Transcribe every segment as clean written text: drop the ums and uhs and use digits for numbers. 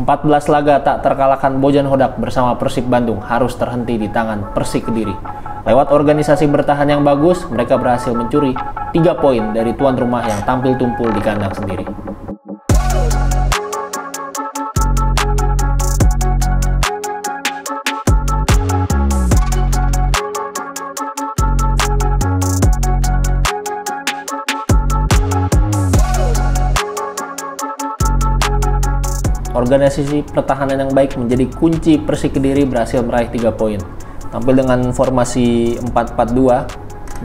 14 laga tak terkalahkan Bojan Hodak bersama Persib Bandung harus terhenti di tangan Persik Kediri. Lewat organisasi bertahan yang bagus, mereka berhasil mencuri 3 poin dari tuan rumah yang tampil tumpul di kandang sendiri. Organisasi pertahanan yang baik menjadi kunci Persik Kediri berhasil meraih 3 poin. Tampil dengan formasi 4-4-2,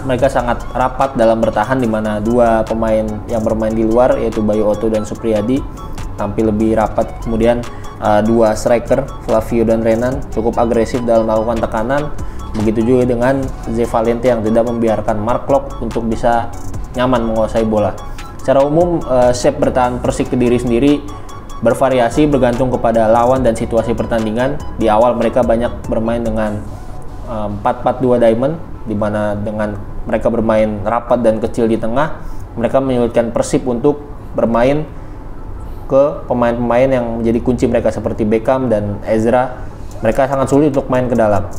mereka sangat rapat dalam bertahan, di mana dua pemain yang bermain di luar yaitu Bayu Otto dan Supriyadi tampil lebih rapat. Kemudian dua striker Flavio dan Renan cukup agresif dalam melakukan tekanan. Begitu juga dengan Ze Valente yang tidak membiarkan Mark Klok untuk bisa nyaman menguasai bola. Secara umum, shape bertahan Persik Kediri sendiri bervariasi bergantung kepada lawan dan situasi pertandingan. Di awal mereka banyak bermain dengan 4-4-2 diamond, di mana dengan mereka bermain rapat dan kecil di tengah, mereka menyulitkan Persib untuk bermain ke pemain-pemain yang menjadi kunci mereka seperti Beckham dan Ezra. Mereka sangat sulit untuk main ke dalam.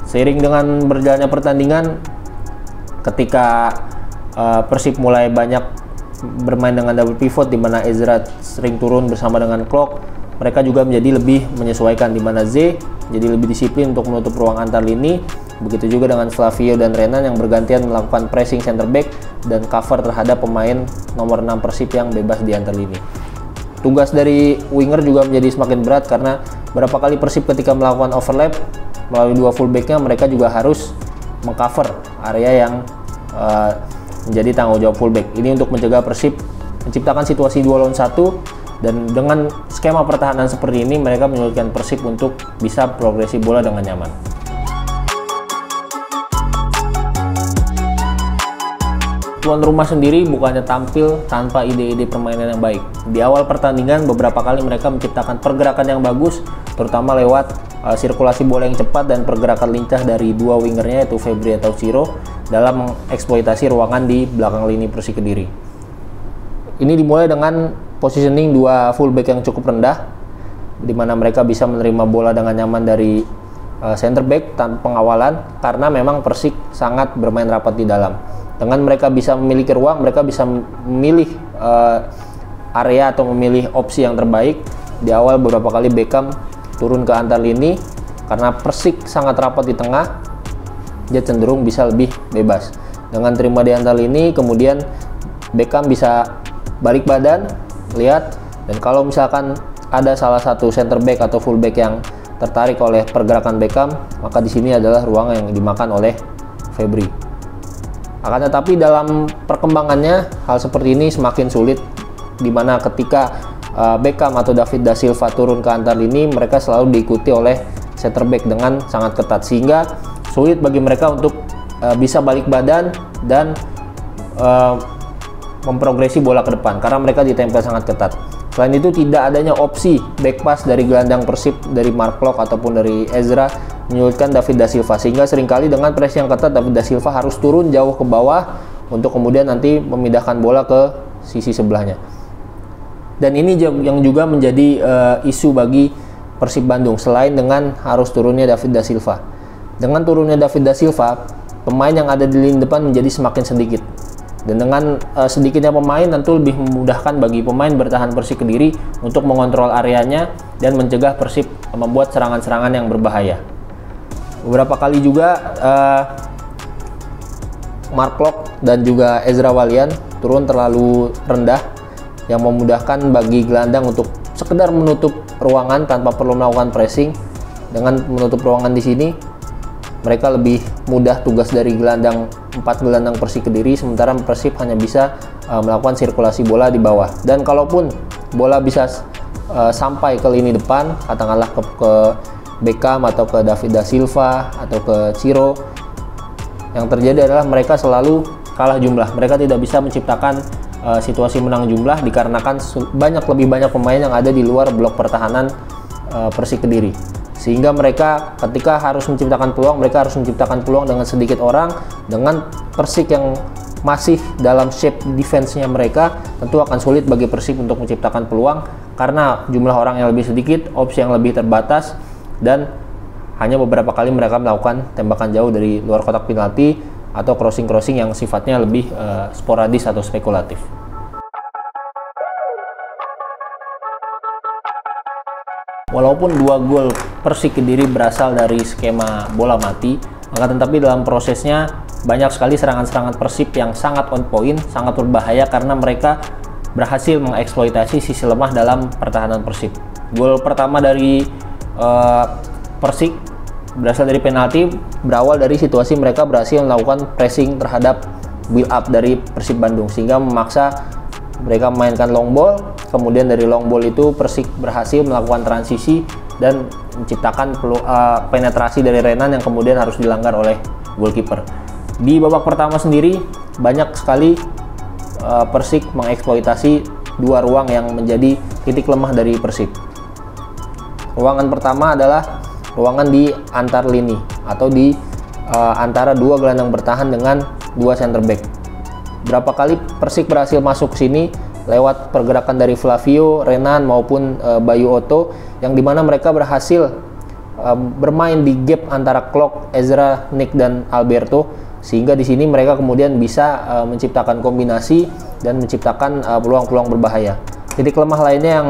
Seiring dengan berjalannya pertandingan, ketika Persib mulai banyak bermain dengan double pivot, di mana Ezra sering turun bersama dengan Klok, mereka juga menjadi lebih menyesuaikan, di mana Z jadi lebih disiplin untuk menutup ruang antar lini. Begitu juga dengan Flavio dan Renan yang bergantian melakukan pressing center back dan cover terhadap pemain nomor 6 Persib yang bebas di antar lini. Tugas dari winger juga menjadi semakin berat karena beberapa kali Persib ketika melakukan overlap melalui dua fullbacknya, mereka juga harus mengcover area yang menjadi tanggung jawab fullback. Ini untuk mencegah Persib menciptakan situasi 2 lawan 1, dan dengan skema pertahanan seperti ini mereka menyulitkan Persib untuk bisa progresi bola dengan nyaman. Tuan rumah sendiri bukannya tampil tanpa ide-ide permainan yang baik. Di awal pertandingan beberapa kali mereka menciptakan pergerakan yang bagus, terutama lewat sirkulasi bola yang cepat dan pergerakan lincah dari dua wingernya yaitu Febri atau Ciro dalam mengeksploitasi ruangan di belakang lini Persik Kediri. Ini dimulai dengan positioning dua fullback yang cukup rendah, di mana mereka bisa menerima bola dengan nyaman dari center back tanpa pengawalan, karena memang Persik sangat bermain rapat di dalam. Dengan mereka bisa memiliki ruang, mereka bisa memilih area atau memilih opsi yang terbaik. Di awal beberapa kali Beckham turun ke antar lini, karena Persik sangat rapat di tengah, dia cenderung bisa lebih bebas. Dengan terima di antar lini, kemudian Beckham bisa balik badan, lihat, dan kalau misalkan ada salah satu center back atau full back yang tertarik oleh pergerakan Beckham, maka di sini adalah ruang yang dimakan oleh Febri. Akan tetapi dalam perkembangannya hal seperti ini semakin sulit, di mana ketika Beckham atau David da Silva turun ke antar lini, mereka selalu diikuti oleh center back dengan sangat ketat, sehingga sulit bagi mereka untuk bisa balik badan dan memprogresi bola ke depan karena mereka ditempel sangat ketat. Selain itu, tidak adanya opsi back pass dari gelandang Persib, dari Mark Klok ataupun dari Ezra, menyulitkan David da Silva, sehingga seringkali dengan press yang ketat David da Silva harus turun jauh ke bawah untuk kemudian nanti memindahkan bola ke sisi sebelahnya. Dan ini yang juga menjadi isu bagi Persib Bandung, selain dengan harus turunnya David da Silva. Dengan turunnya David da Silva, pemain yang ada di lini depan menjadi semakin sedikit. Dan dengan sedikitnya pemain tentu lebih memudahkan bagi pemain bertahan Persik Kediri untuk mengontrol areanya dan mencegah Persib membuat serangan-serangan yang berbahaya. Beberapa kali juga Mark Klok dan juga Ezra Walian turun terlalu rendah, yang memudahkan bagi gelandang untuk sekedar menutup ruangan tanpa perlu melakukan pressing. Dengan menutup ruangan di sini, mereka lebih mudah tugas dari gelandang 4 gelandang Persik Kediri, sementara Persib hanya bisa melakukan sirkulasi bola di bawah. Dan kalaupun bola bisa sampai ke lini depan, katakanlah ke Beckham atau ke David da Silva atau ke Ciro, yang terjadi adalah mereka selalu kalah jumlah. Mereka tidak bisa menciptakan situasi menang jumlah dikarenakan lebih banyak pemain yang ada di luar blok pertahanan Persik Kediri, sehingga mereka ketika harus menciptakan peluang, mereka harus menciptakan peluang dengan sedikit orang. Dengan Persik yang masih dalam shape defense-nya mereka, tentu akan sulit bagi Persib untuk menciptakan peluang karena jumlah orang yang lebih sedikit, opsi yang lebih terbatas, dan hanya beberapa kali mereka melakukan tembakan jauh dari luar kotak penalti atau crossing-crossing yang sifatnya lebih sporadis atau spekulatif. Walaupun 2 gol Persik Kediri berasal dari skema bola mati, akan tetapi dalam prosesnya banyak sekali serangan-serangan Persib yang sangat on point, sangat berbahaya karena mereka berhasil mengeksploitasi sisi lemah dalam pertahanan Persib. Gol pertama dari Persik berasal dari penalti, berawal dari situasi mereka berhasil melakukan pressing terhadap build up dari Persib Bandung sehingga memaksa mereka memainkan long ball. Kemudian dari long ball itu Persik berhasil melakukan transisi dan menciptakan penetrasi dari Renan yang kemudian harus dilanggar oleh goalkeeper. Di babak pertama sendiri banyak sekali Persik mengeksploitasi 2 ruang yang menjadi titik lemah dari Persib. Ruangan pertama adalah ruangan di antar lini atau di antara 2 gelandang bertahan dengan 2 center back. Berapa kali Persik berhasil masuk ke sini lewat pergerakan dari Flavio, Renan maupun Bayu Otto, yang dimana mereka berhasil bermain di gap antara Klok, Ezra, Nick, dan Alberto, sehingga di sini mereka kemudian bisa menciptakan kombinasi dan menciptakan peluang-peluang berbahaya. Titik lemah lainnya yang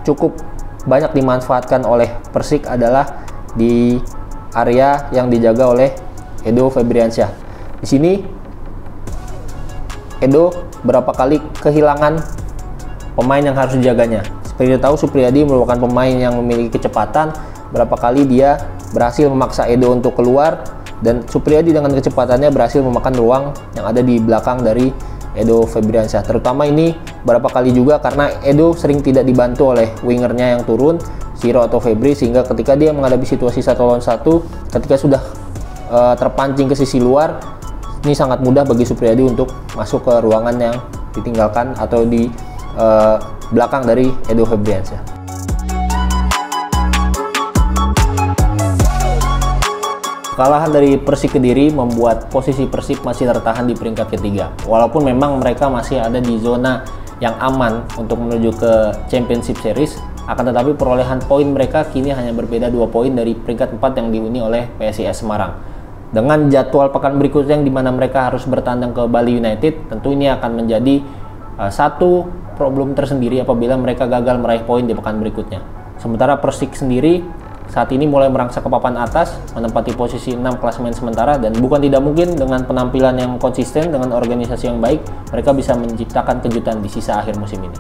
cukup banyak dimanfaatkan oleh Persik adalah di area yang dijaga oleh Edo Febriansyah. Di sini Edo berapa kali kehilangan pemain yang harus dijaganya. Seperti kita tahu, Supriyadi merupakan pemain yang memiliki kecepatan. Berapa kali dia berhasil memaksa Edo untuk keluar, dan Supriyadi dengan kecepatannya berhasil memakan ruang yang ada di belakang dari Edo Febriansyah. Terutama ini berapa kali juga karena Edo sering tidak dibantu oleh wingernya yang turun, Siro atau Febri, sehingga ketika dia menghadapi situasi 1 lawan 1, ketika sudah terpancing ke sisi luar, ini sangat mudah bagi Supriyadi untuk masuk ke ruangan yang ditinggalkan atau di belakang dari Edo Febriansyah. Kekalahan dari Persik Kediri membuat posisi Persib masih tertahan di peringkat ketiga. Walaupun memang mereka masih ada di zona yang aman untuk menuju ke Championship Series, akan tetapi perolehan poin mereka kini hanya berbeda 2 poin dari peringkat 4 yang dihuni oleh PSIS Semarang. Dengan jadwal pekan berikutnya yang dimana mereka harus bertandang ke Bali United, tentu ini akan menjadi satu problem tersendiri apabila mereka gagal meraih poin di pekan berikutnya. Sementara Persik sendiri saat ini mulai merangsek ke papan atas, menempati posisi 6 klasemen sementara, dan bukan tidak mungkin dengan penampilan yang konsisten dengan organisasi yang baik, mereka bisa menciptakan kejutan di sisa akhir musim ini.